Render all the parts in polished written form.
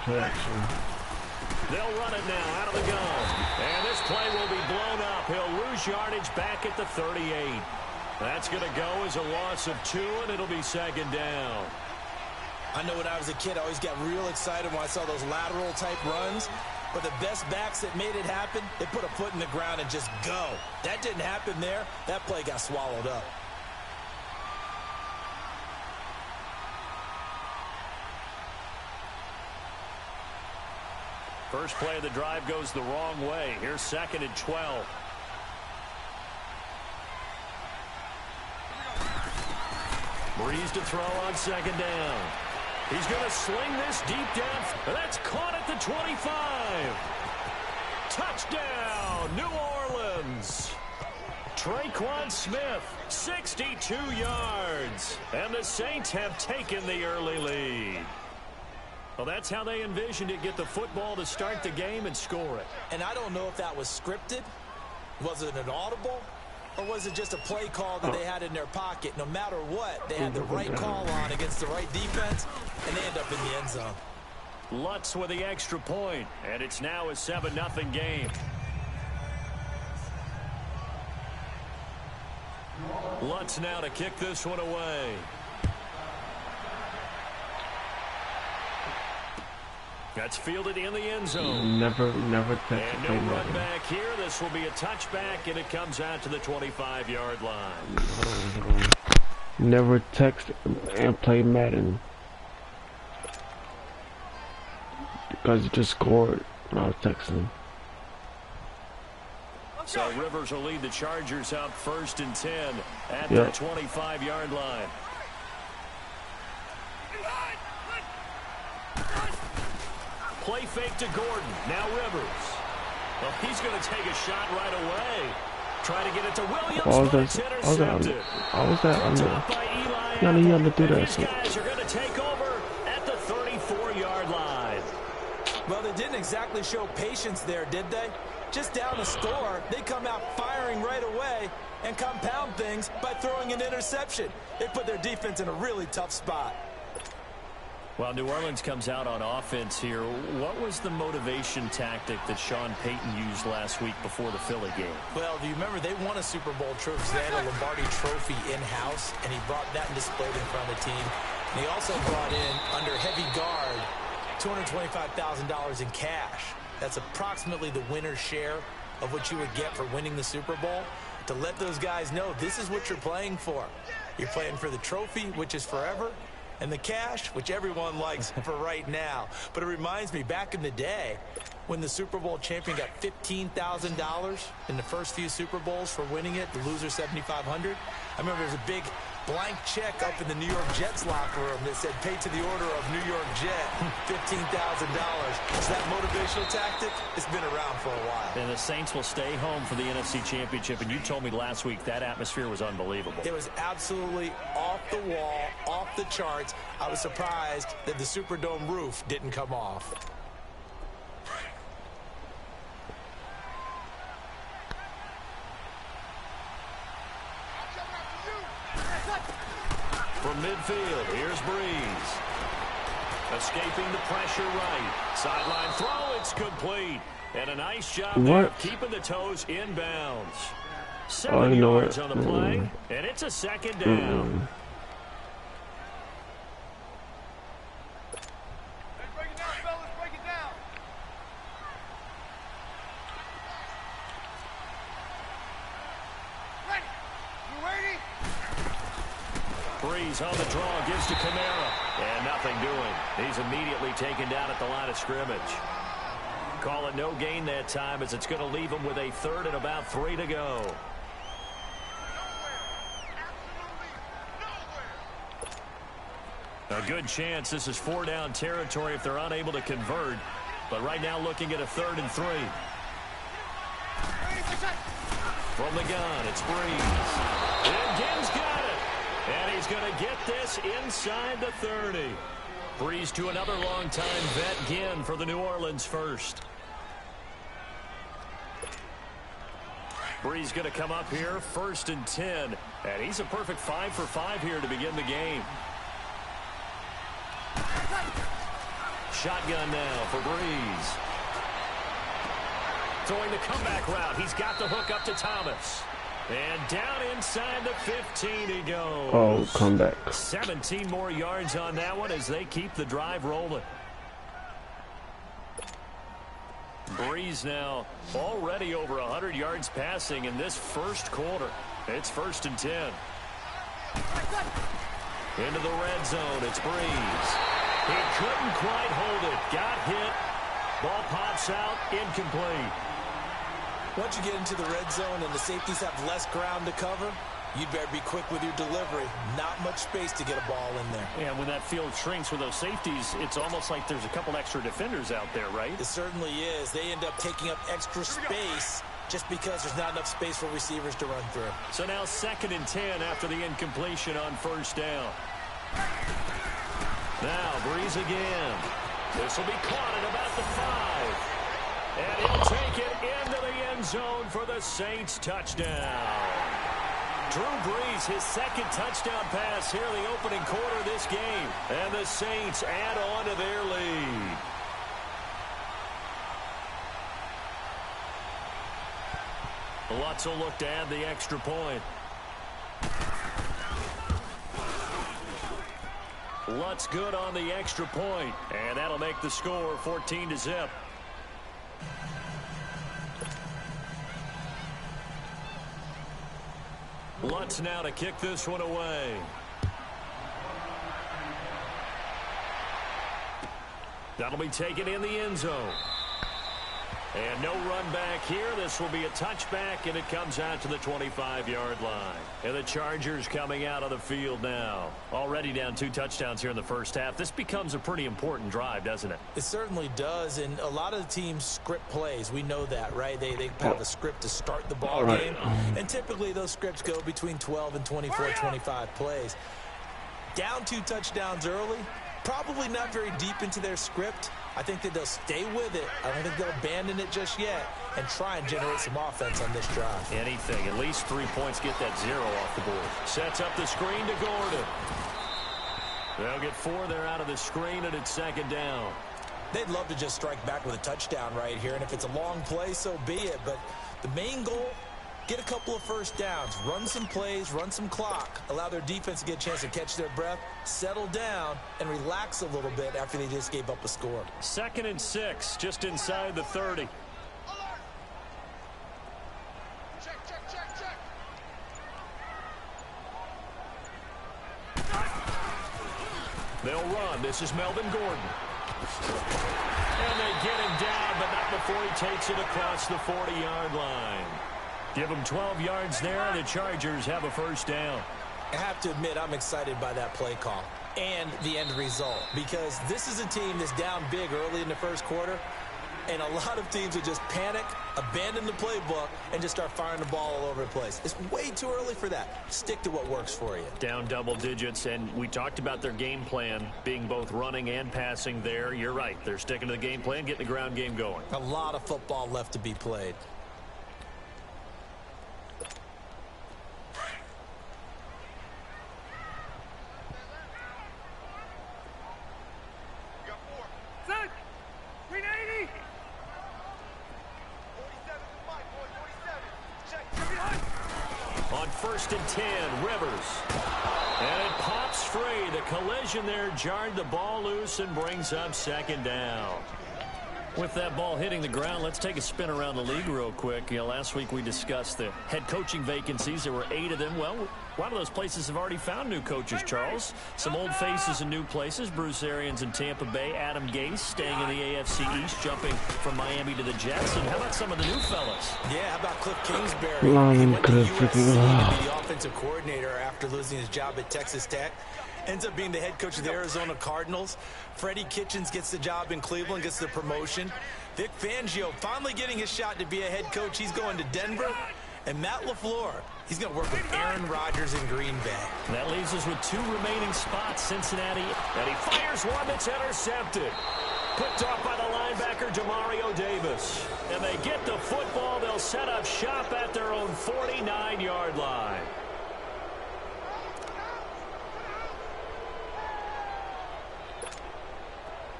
Play action. They'll run it now out of the gun. And this play will be blown up. He'll lose yardage back at the 38. That's going to go as a loss of 2, and it'll be second down. I know when I was a kid, I always got real excited when I saw those lateral-type runs. But the best backs that made it happen, they put a foot in the ground and just go. That didn't happen there. That play got swallowed up. First play of the drive goes the wrong way. Here's second and 12. Breeze to throw on second down. He's going to sling this deep down. That's caught at the 25. Touchdown, New Orleans. Traquan Smith, 62 yards. And the Saints have taken the early lead. Well, that's how they envisioned it, get the football to start the game and score it. And I don't know if that was scripted. Was it an audible? Or was it just a play call that they had in their pocket? No matter what, they had the right call on against the right defense, and they end up in the end zone. Lutz with the extra point, and it's now a 7-0 game. Lutz now to kick this one away. That's fielded in the end zone. Never text and no run back here. This will be a touchback, and it comes out to the 25-yard line. Never text and play Madden. Because you just scored when I was texting. So Rivers will lead the Chargers up 1st and 10 at the 25-yard line. Play fake to Gordon. Now Rivers. Well, he's going to take a shot right away. Try to get it to Williams, but it's intercepted. These guys are going to take over at the 34-yard line. Well, they didn't exactly show patience there, did they? Just down a score, they come out firing right away and compound things by throwing an interception. They put their defense in a really tough spot. Well, New Orleans comes out on offense here. What was the motivation tactic that Sean Payton used last week before the Philly game? Well, do you remember they won a Super Bowl trophy? They had a Lombardi trophy in-house, and he brought that and displayed in front of the team. And he also brought in, under heavy guard, $225,000 in cash. That's approximately the winner's share of what you would get for winning the Super Bowl. To let those guys know this is what you're playing for. You're playing for the trophy, which is forever, and the cash, which everyone likes for right now. But it reminds me, back in the day, when the Super Bowl champion got $15,000 in the first few Super Bowls for winning it, the loser $7,500. I remember there was a big blank check up in the New York Jets locker room that said, paid to the order of New York Jet, $15,000. So that motivational tactic, it's been around for a while. And the Saints will stay home for the NFC Championship, and you told me last week that atmosphere was unbelievable. It was absolutely off the wall, off the charts. I was surprised that the Superdome roof didn't come off. From midfield, here's Breeze. Escaping the pressure right. Sideline throw, it's complete. And a nice job there of keeping the toes inbounds. 7 yards on the play, and it's a second down. Break it down, fellas, break it down. Ready? You ready? Breeze on the draw, gives to Kamara. And nothing doing. He's immediately taken down at the line of scrimmage. Call it no gain that time, as it's going to leave him with a 3rd and about 3 to go. A good chance this is 4-down territory if they're unable to convert. But right now looking at a 3rd and 3. From the gun, it's Breeze. And Gibbs got it. And he's going to get this inside the 30. Breeze to another long-time vet, Ginn, for the New Orleans first. Breeze going to come up here, 1st and 10. And he's a perfect 5 for 5 here to begin the game. shotgun now for Breeze. Throwing the comeback route. He's got the hook up to Thomas. And down inside the 15 he goes. Oh, comeback. 17 more yards on that one as they keep the drive rolling. Breeze now already over 100 yards passing in this first quarter. It's 1st and 10. Into the red zone. It's Breeze. He couldn't quite hold it. Got hit. Ball pops out. Incomplete. Once you get into the red zone and the safeties have less ground to cover, you'd better be quick with your delivery. Not much space to get a ball in there. And when that field shrinks with those safeties, it's almost like there's a couple extra defenders out there, right? It certainly is. They end up taking up extra space just because there's not enough space for receivers to run through. So now 2nd and 10 after the incompletion on 1st down. Now Breeze again. This will be caught at about the 5. And he'll take it into the end zone for the Saints touchdown. Drew Brees, his 2nd touchdown pass here in the opening quarter of this game. And the Saints add on to their lead. Lutz will look to add the extra point. Lutz good on the extra point. And that'll make the score 14-0. Lutz now to kick this one away. That'll be taken in the end zone. And no run back here. This will be a touchback, and it comes out to the 25-yard line. And the Chargers coming out of the field now. Already down 2 touchdowns here in the first half. This becomes a pretty important drive, doesn't it? It certainly does, and a lot of the teams script plays. We know that, right? They have a script to start the ball game, and typically those scripts go between 12 and 24, 25 plays. Down 2 touchdowns early, probably not very deep into their script. I think that they'll stay with it. I don't think they'll abandon it just yet and try and generate some offense on this drive. Anything. At least 3 points. Get that 0 off the board. Sets up the screen to Gordon. They'll get 4 there out of the screen, and it's 2nd down. They'd love to just strike back with a touchdown right here, and if it's a long play, so be it. But the main goal, get a couple of first downs, run some plays, run some clock, allow their defense to get a chance to catch their breath, settle down, and relax a little bit after they just gave up a score. 2nd and 6, just inside the 30. They'll run. This is Melvin Gordon. And they get him down, but not before he takes it across the 40-yard line. Give them 12 yards there. The Chargers have a 1st down. I have to admit, I'm excited by that play call and the end result, because this is a team that's down big early in the first quarter, and a lot of teams would just panic, abandon the playbook, and just start firing the ball all over the place. It's way too early for that. Stick to what works for you. Down double digits, and we talked about their game plan being both running and passing there. You're right. They're sticking to the game plan, getting the ground game going. A lot of football left to be played. On 1st and 10, Rivers. And it pops free. The collision there jarred the ball loose and brings up 2nd down. With that ball hitting the ground, let's take a spin around the league real quick. You know, last week we discussed the head coaching vacancies. There were 8 of them. Well, a lot of those places have already found new coaches, Charles. Some old faces in new places. Bruce Arians in Tampa Bay. Adam Gase staying in the AFC East, jumping from Miami to the Jets. And how about some of the new fellas? Yeah, how about Cliff Kingsbury? He went to USC to be the offensive coordinator after losing his job at Texas Tech. Ends up being the head coach of the Arizona Cardinals. Freddie Kitchens gets the job in Cleveland, gets the promotion. Vic Fangio finally getting his shot to be a head coach. He's going to Denver. And Matt LaFleur, he's going to work with Aaron Rodgers in Green Bay. That leaves us with 2 remaining spots. Cincinnati, and he fires one that's intercepted. Picked off by the linebacker, Demario Davis. And they get the football. They'll set up shop at their own 49-yard line.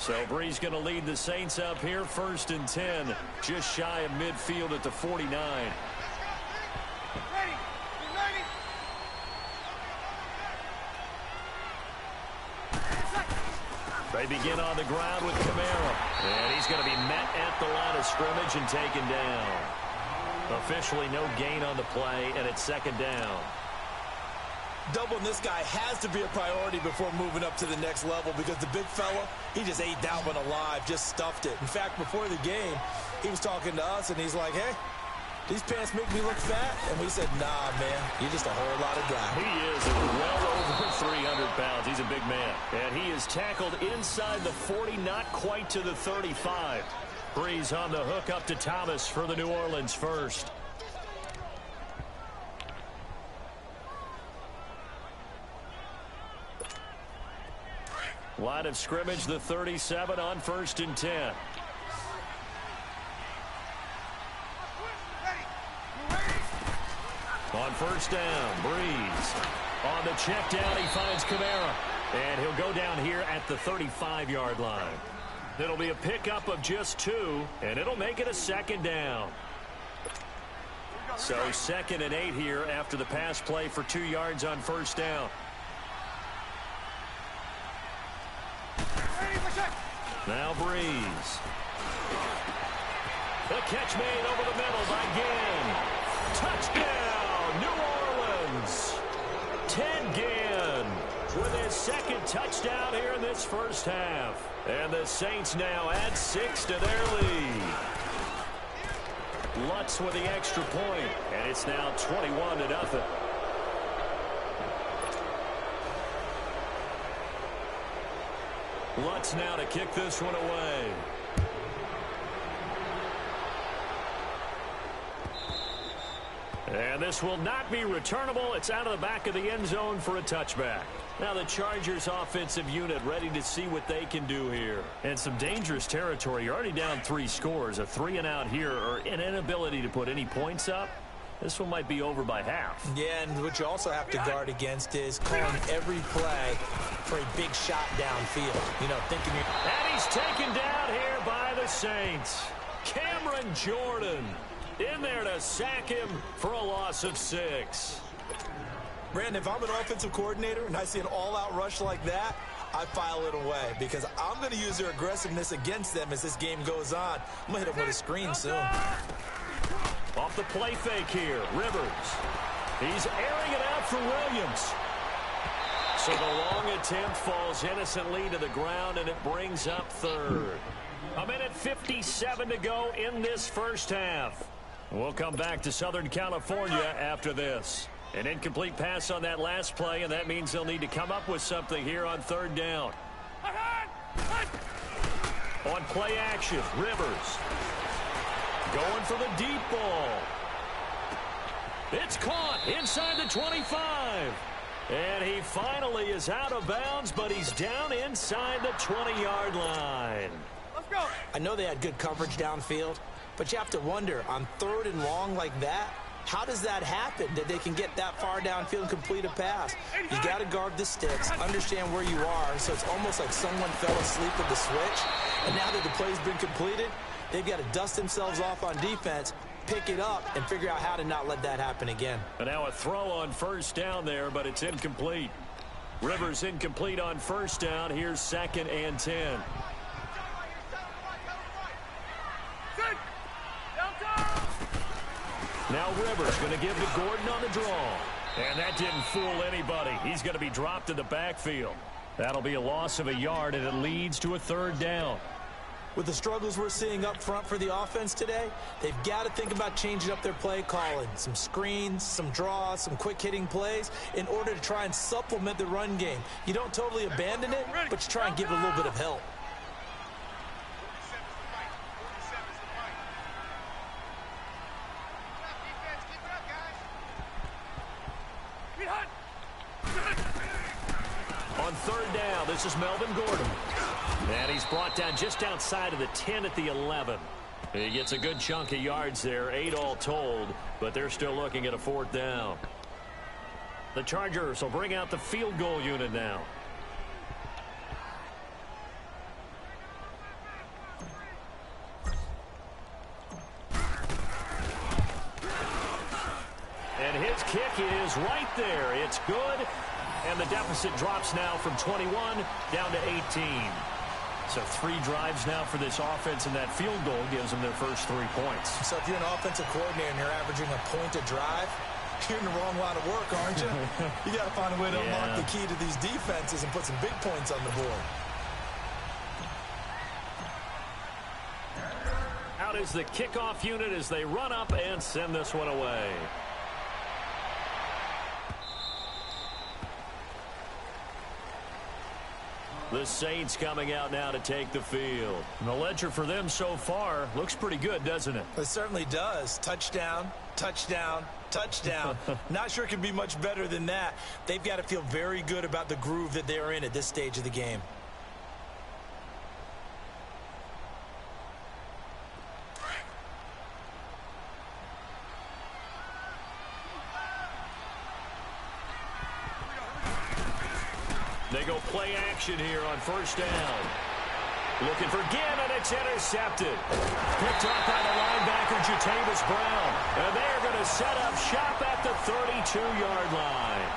So Bree's going to lead the Saints up here, 1st and 10, just shy of midfield at the 49. Ready. You ready? They begin on the ground with Kamara. And he's going to be met at the line of scrimmage and taken down. Officially no gain on the play, and it's 2nd down. Doubling this guy has to be a priority before moving up to the next level because the big fella, he just ate that one alive, just stuffed it. In fact, before the game, he was talking to us, and he's like, hey, these pants make me look fat? And we said, nah, man, you're just a whole lot of guy. He is well over 300 pounds. He's a big man. And he is tackled inside the 40, not quite to the 35. Breeze on the hook up to Thomas for the New Orleans first. Line of scrimmage, the 37 on 1st and 10. Ready. You ready? On 1st down, Breeze. On the check down, he finds Kamara. And he'll go down here at the 35-yard line. It'll be a pickup of just 2, and it'll make it a 2nd down. So 2nd and 8 here after the pass play for 2 yards on 1st down. Now Breeze. The catch made over the middle by Ginn. Touchdown, New Orleans. Ted Ginn with his 2nd touchdown here in this first half. And the Saints now add 6 to their lead. Lutz with the extra point, and it's now 21-0. Lutz now to kick this one away. And this will not be returnable. It's out of the back of the end zone for a touchback. Now the Chargers offensive unit ready to see what they can do here. And some dangerous territory. You're already down 3 scores. A 3-and-out here, or an inability to put any points up. This one might be over by half. Yeah, and what you also have to guard against is calling every play for a big shot downfield. You know, thinking you're... And he's taken down here by the Saints. Cameron Jordan in there to sack him for a loss of 6. Brandon, if I'm an offensive coordinator and I see an all-out rush like that, I file it away because I'm going to use their aggressiveness against them as this game goes on. I'm going to hit them with a screen soon. Off the play fake here, Rivers. He's airing it out for Williams. So the long attempt falls innocently to the ground, and it brings up 3rd. 1:57 to go in this first half. We'll come back to Southern California after this. An incomplete pass on that last play, and that means they'll need to come up with something here on 3rd down. On play action, Rivers. Going for the deep ball. It's caught inside the 25. And he finally is out of bounds, but he's down inside the 20-yard line. Let's go. I know they had good coverage downfield, but you have to wonder, on 3rd and long like that, how does that happen that they can get that far downfield and complete a pass? You got to guard the sticks, understand where you are, so it's almost like someone fell asleep with the switch, and now that the play's been completed, they've got to dust themselves off on defense, pick it up, and figure out how to not let that happen again. And now a throw on 1st down there, but it's incomplete. Rivers incomplete on 1st down. Here's 2nd and 10. Now Rivers going to give to Gordon on the draw. And that didn't fool anybody. He's going to be dropped in the backfield. That'll be a loss of a yard, and it leads to a 3rd down. With the struggles we're seeing up front for the offense today, they've got to think about changing up their play calling. Some screens, some draws, some quick-hitting plays in order to try and supplement the run game. You don't totally abandon it, but you try and give it a little bit of help. On 3rd down, this is Melvin Gordon. And he's brought down just outside of the 10 at the 11. He gets a good chunk of yards there, 8 all told, but they're still looking at a 4th down. The Chargers will bring out the field goal unit now. His kick is right there. It's good. And the deficit drops now from 21 down to 18. So 3 drives now for this offense, and that field goal gives them their first 3 points. So if you're an offensive coordinator and you're averaging a point a drive, you're in the wrong line of work, aren't you? You got to find a way to unlock the key to these defenses and put some big points on the board. Out is the kickoff unit as they run up and send this one away. The Saints coming out now to take the field. And the ledger for them so far looks pretty good, doesn't it? It certainly does. Touchdown, touchdown, touchdown. Not sure it can be much better than that. They've got to feel very good about the groove that they're in at this stage of the game. They go play action here on first down. Looking for Ginn, and it's intercepted. Picked up by the linebacker, Jatavis Brown. And they're going to set up shop at the 32-yard line.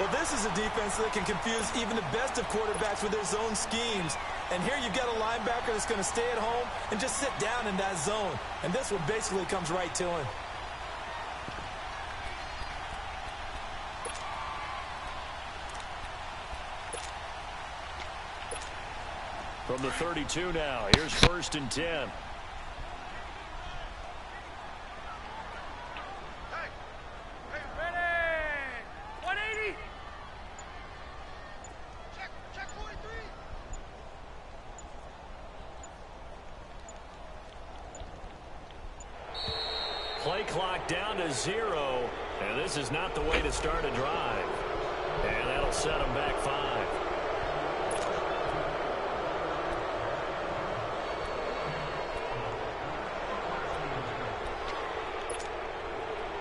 Well, this is a defense that can confuse even the best of quarterbacks with their zone schemes. And here you've got a linebacker that's going to stay at home and just sit down in that zone. And this one basically comes right to him. From the 32 now, here's first and 10. Hey, ready! 180! Check 43! Play clock down to 0. And this is not the way to start a drive. And that'll set them back 5.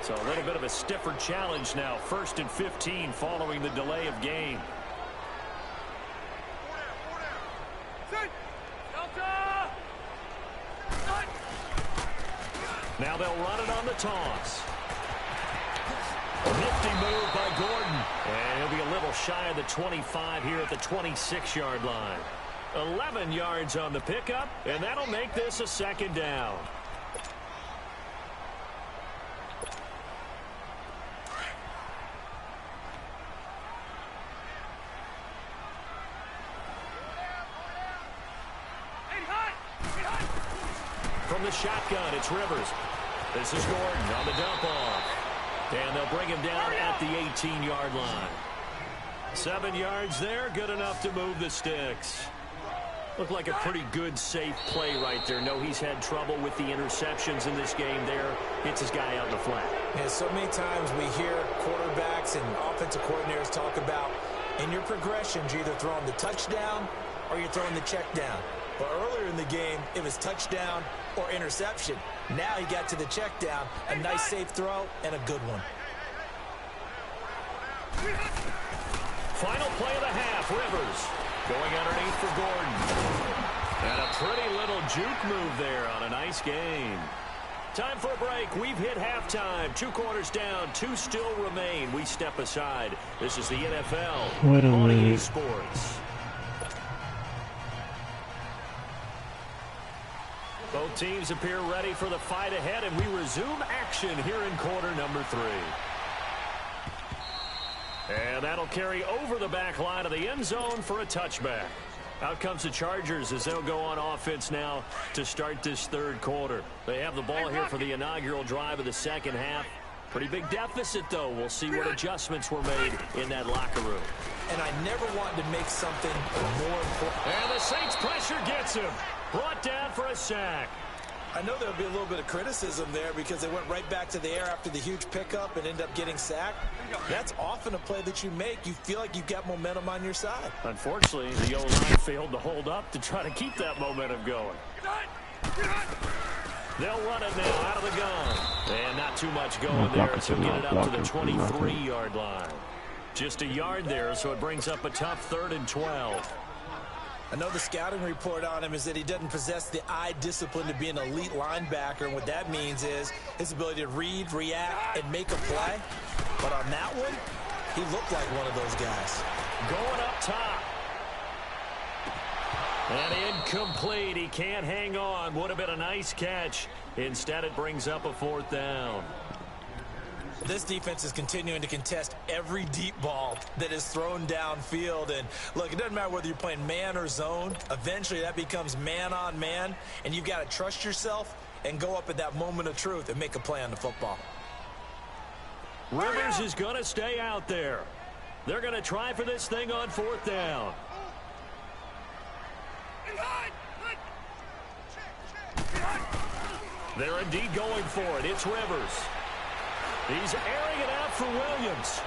So a little bit of a stiffer challenge now. First and 15 following the delay of game. Now they'll run it on the toss. Nifty move by Gordon. And he'll be a little shy of the 25 here at the 26-yard line. 11 yards on the pickup, and that'll make this a second down. From the shotgun, it's Rivers. This is Gordon on the dump off. And they'll bring him down at the 18-yard line. 7 yards there, good enough to move the sticks. Looked like a pretty good, safe play right there. No, he's had trouble with the interceptions in this game there. Hits his guy out in the flat. Yeah, so many times we hear quarterbacks and offensive coordinators talk about in your progressions, you're either throwing the touchdown or you're throwing the check down. But earlier in the game, it was touchdown or interception. Now he got to the check down, a nice safe throw, and a good one. Final play of the half, Rivers going underneath for Gordon. And a pretty little juke move there on a nice gain. Time for a break. We've hit halftime. 2 quarters down, 2 still remain. We step aside. This is the NFL Wait a on EA minute. Sports. Both teams appear ready for the fight ahead, and we resume action here in quarter number 3. And that'll carry over the back line of the end zone for a touchback. Out comes the Chargers as they'll go on offense now to start this third quarter. They have the ball here for the inaugural drive of the second half. Pretty big deficit, though. We'll see what adjustments were made in that locker room. And I never wanted to make something more important. And the Saints pressure gets him. Brought down for a sack. I know there'll be a little bit of criticism there because they went right back to the air after the huge pickup and ended up getting sacked. That's often a play that you make. You feel like you've got momentum on your side. Unfortunately, the O-line failed to hold up to try to keep that momentum going. They'll run it now out of the gun. And not too much going there, so get it up to the 23-yard line. Just a yard there, so it brings up a tough 3rd and 12. I know the scouting report on him is that he doesn't possess the eye discipline to be an elite linebacker, and what that means is his ability to read, react, and make a play. But on that one, he looked like one of those guys. Going up top. And incomplete. He can't hang on. Would have been a nice catch. Instead, it brings up a 4th down. This defense is continuing to contest every deep ball that is thrown downfield. And, look, it doesn't matter whether you're playing man or zone. Eventually, that becomes man-on-man, and you've got to trust yourself and go up at that moment of truth and make a play on the football. Rivers is going to stay out there. They're going to try for this thing on 4th down. They're indeed going for it. It's Rivers. He's airing it out for Williams.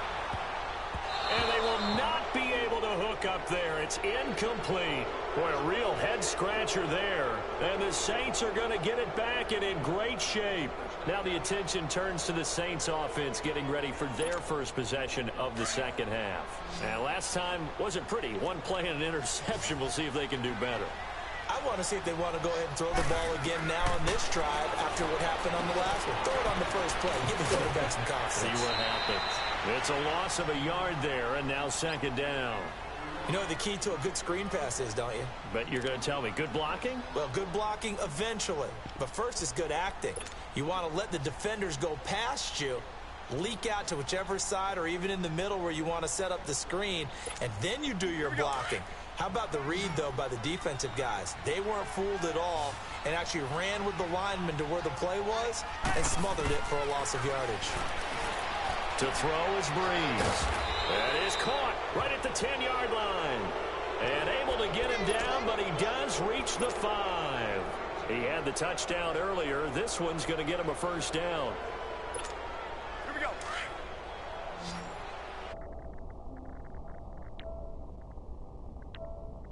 And they will not be able to hook up there. It's incomplete. Boy, a real head-scratcher there. And the Saints are going to get it back and in great shape. Now the attention turns to the Saints offense getting ready for their first possession of the second half. Now, last time wasn't pretty. One play and an interception. We'll see if they can do better. I want to see if they want to go ahead and throw the ball again now on this drive after what happened on the last one. Throw it on the first play. Give the quarterback some confidence. See what happens. It's a loss of a yard there, and now 2nd down. You know what the key to a good screen pass is, don't you? But you're going to tell me, good blocking? Well, good blocking eventually. But first is good acting. You want to let the defenders go past you, leak out to whichever side or even in the middle where you want to set up the screen, and then you do your blocking. How about the read, though, by the defensive guys? They weren't fooled at all and actually ran with the lineman to where the play was and smothered it for a loss of yardage. To throw is Breeze. That is caught right at the 10-yard line. And able to get him down, but he does reach the 5. He had the touchdown earlier. This one's going to get him a 1st down.